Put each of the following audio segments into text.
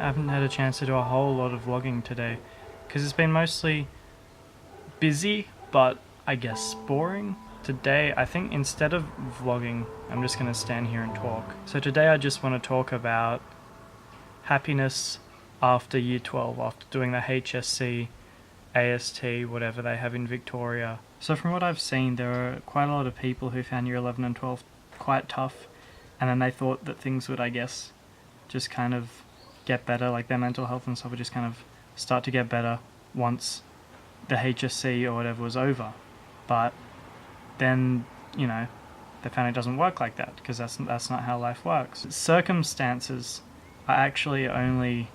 haven't had a chance to do a whole lot of vlogging today because it's been mostly busy, but I guess boring. Today, I think instead of vlogging, I'm just going to stand here and talk. So today I just want to talk about happiness after year 12, after doing the HSC, AST, whatever they have in Victoria. So from what I've seen, there are quite a lot of people who found year 11 and 12 quite tough, and then they thought that things would, I guess, just kind of get better, like their mental health and stuff would just kind of start to get better once the HSC or whatever was over. But then, you know, they found it doesn't work like that, because that's not how life works. Circumstances are actually only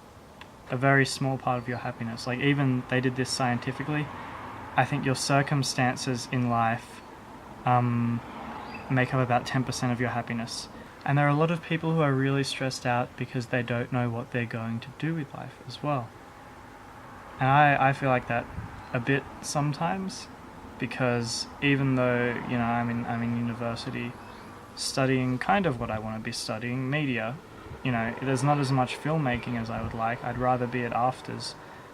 a very small part of your happiness. Like, even they did this scientifically. I think your circumstances in life make up about 10% of your happiness. And there are a lot of people who are really stressed out because they don't know what they're going to do with life as well. And I feel like that a bit sometimes, because even though, you know, I'm in university studying kind of what I want to be studying, media, you know, there's not as much filmmaking as I would like. I'd rather be at AFTRS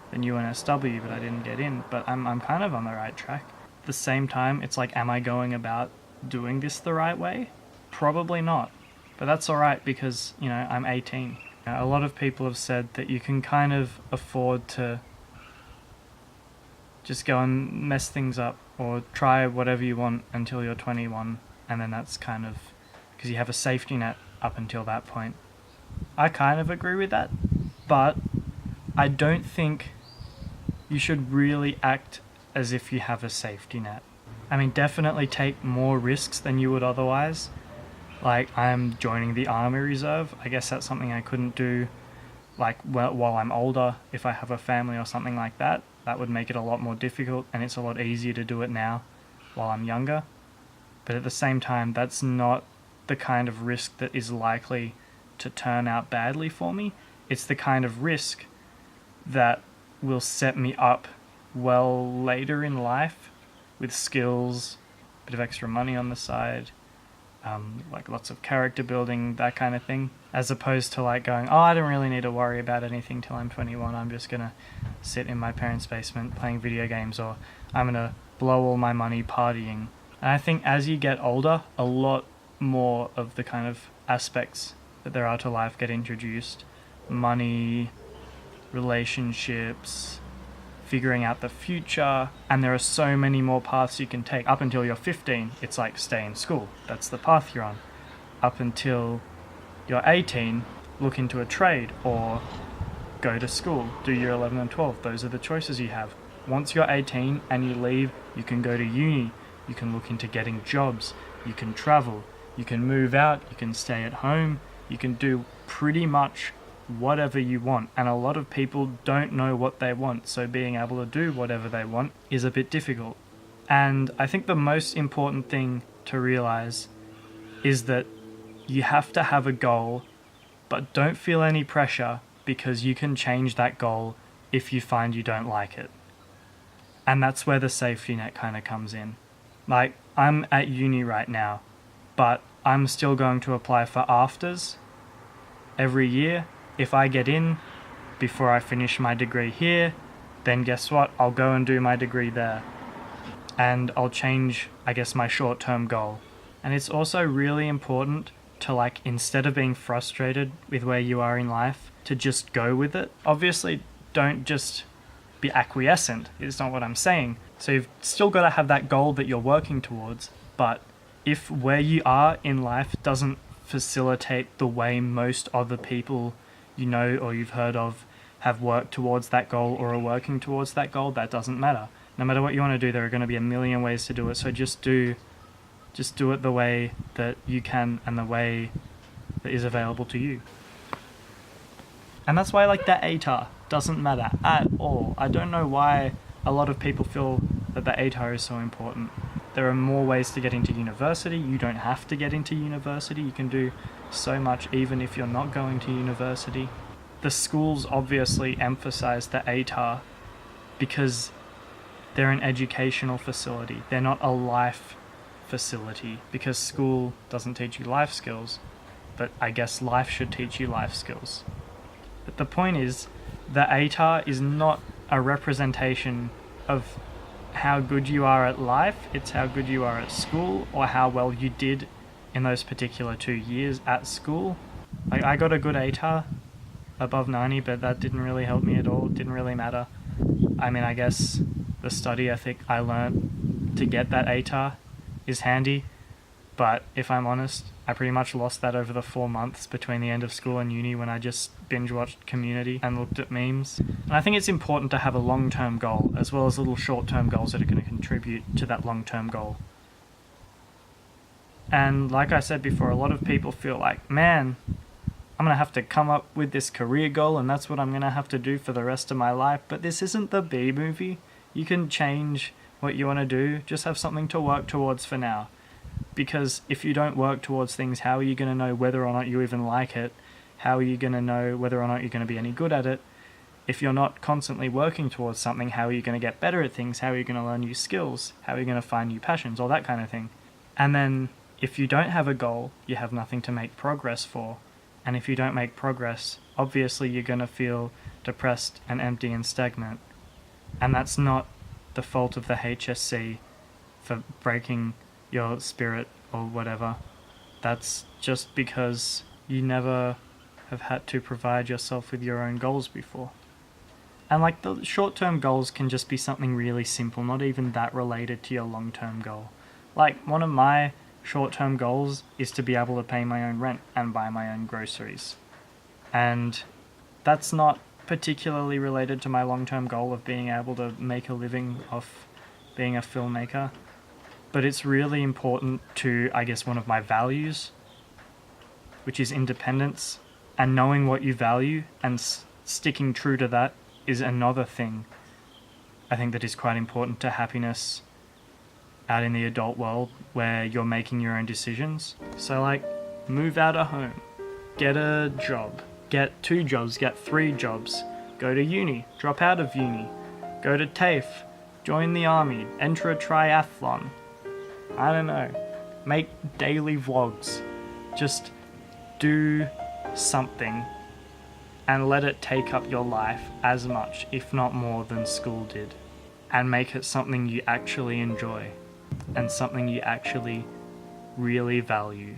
than UNSW, but I didn't get in. But I'm kind of on the right track. At the same time, it's like, am I going about doing this the right way? Probably not. But that's alright, because, you know, I'm 18. A lot of people have said that you can kind of afford to just go and mess things up or try whatever you want until you're 21, and then that's kind of because you have a safety net up until that point. I kind of agree with that, but I don't think you should really act as if you have a safety net. I mean, definitely take more risks than you would otherwise. Like, I'm joining the Army Reserve. I guess that's something I couldn't do, like, while I'm older. If I have a family or something like that, that would make it a lot more difficult, and it's a lot easier to do it now while I'm younger. But at the same time, that's not the kind of risk that is likely to turn out badly for me. It's the kind of risk that will set me up well later in life with skills, a bit of extra money on the side, like lots of character building, that kind of thing, as opposed to like going, oh, I don't really need to worry about anything till I'm 21, I'm just gonna sit in my parents' basement playing video games, or I'm gonna blow all my money partying. And I think as you get older, a lot more of the kind of aspects that there are to life get introduced. Money, relationships, figuring out the future, and there are so many more paths you can take. Up until you're 15, it's like stay in school. That's the path you're on. Up until you're 18, look into a trade or go to school, do year 11 and 12. Those are the choices you have. Once you're 18 and you leave, you can go to uni, you can look into getting jobs, you can travel, you can move out, you can stay at home, you can do pretty much whatever you want. And a lot of people don't know what they want, so being able to do whatever they want is a bit difficult. And I think the most important thing to realize is that you have to have a goal, but don't feel any pressure, because you can change that goal if you find you don't like it. And that's where the safety net kind of comes in. Like, I'm at uni right now, but I'm still going to apply for AFTRS every year. If I get in before I finish my degree here, then guess what? I'll go and do my degree there. And I'll change, I guess, my short-term goal. And it's also really important to, like, instead of being frustrated with where you are in life, to just go with it. Obviously, don't just be acquiescent. It's not what I'm saying. So you've still got to have that goal that you're working towards, but if where you are in life doesn't facilitate the way most other people you know or you've heard of have worked towards that goal or are working towards that goal, that doesn't matter. No matter what you want to do, there are going to be a million ways to do it, so just do it the way that you can and the way that is available to you. And that's why, like, the ATAR doesn't matter at all. I don't know why a lot of people feel that the ATAR is so important. There are more ways to get into university. You don't have to get into university. You can do so much even if you're not going to university. The schools obviously emphasize the ATAR because they're an educational facility. They're not a life facility, because school doesn't teach you life skills, but I guess life should teach you life skills. But the point is, the ATAR is not a representation of how good you are at life, it's how good you are at school, or how well you did in those particular 2 years at school. Like, I got a good ATAR, above 90, but that didn't really help me at all. It didn't really matter. I mean, I guess the study ethic I learned to get that ATAR is handy, but if I'm honest, I pretty much lost that over the 4 months between the end of school and uni when I just binge watched Community and looked at memes. And I think it's important to have a long-term goal as well as little short-term goals that are going to contribute to that long-term goal. And like I said before, a lot of people feel like, man, I'm going to have to come up with this career goal and that's what I'm going to have to do for the rest of my life. But this isn't the B movie. You can change what you want to do. Just have something to work towards for now. Because if you don't work towards things, how are you going to know whether or not you even like it? How are you going to know whether or not you're going to be any good at it? If you're not constantly working towards something, how are you going to get better at things? How are you going to learn new skills? How are you going to find new passions? All that kind of thing. And then if you don't have a goal, you have nothing to make progress for. And if you don't make progress, obviously you're going to feel depressed and empty and stagnant. And that's not the fault of the HSC for breaking your spirit or whatever. That's just because you never have had to provide yourself with your own goals before. And like, the short-term goals can just be something really simple, not even that related to your long-term goal. Like, one of my short-term goals is to be able to pay my own rent and buy my own groceries. And that's not particularly related to my long-term goal of being able to make a living off being a filmmaker. But it's really important to, I guess, one of my values, which is independence. And knowing what you value and sticking true to that is another thing I think that is quite important to happiness out in the adult world, where you're making your own decisions. So like, move out of home, get a job, get 2 jobs, get 3 jobs, go to uni, drop out of uni, go to TAFE, join the army, enter a triathlon. I don't know, make daily vlogs. Just do something and let it take up your life as much, if not more, than school did. And make it something you actually enjoy and something you actually really value.